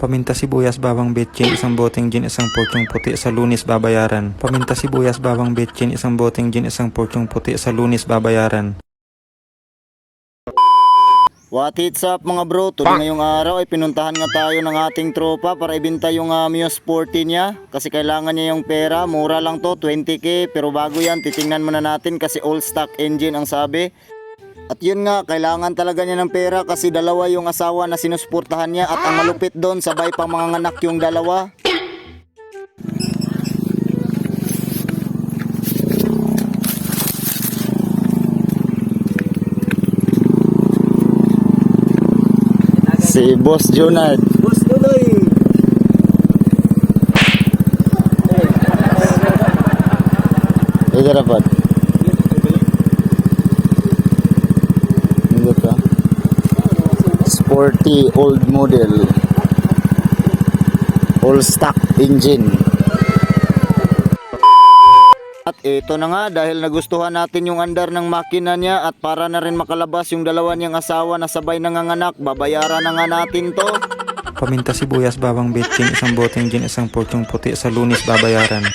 Paminta sibuyas, bawang betchin, isang boteng gin, isang porsyong puti, sa Lunes babayaran. Paminta sibuyas, bawang betchin, isang boteng gin, isang porsyong puti, sa Lunes babayaran. What it's up mga bro, tuloy ngayong araw ay pinuntahan nga tayo ng ating tropa para ibenta yung Mio Sporty niya. Kasi kailangan niya yung pera, mura lang to, 20k. Pero bago yan, titingnan muna natin kasi all stock engine ang sabi. At yun nga, kailangan talaga niya ng pera kasi dalawa yung asawa na sinusuportahan niya. At ang malupit doon, sabay pang mga anak yung dalawa. Si Boss Junard. Boss Tuloy. Ito dapat. Hindi ka. Sporty old model. All stock engine. At ito na nga, dahil nagustuhan natin yung andar ng makina niya at para na rin makalabas yung dalawa niyang asawa na sabay nanganganak, babayaran na nga natin to. Paminta sibuyas, bawang betchin, isang boteng gin, isang porsyong puti, sa Lunes babayaran.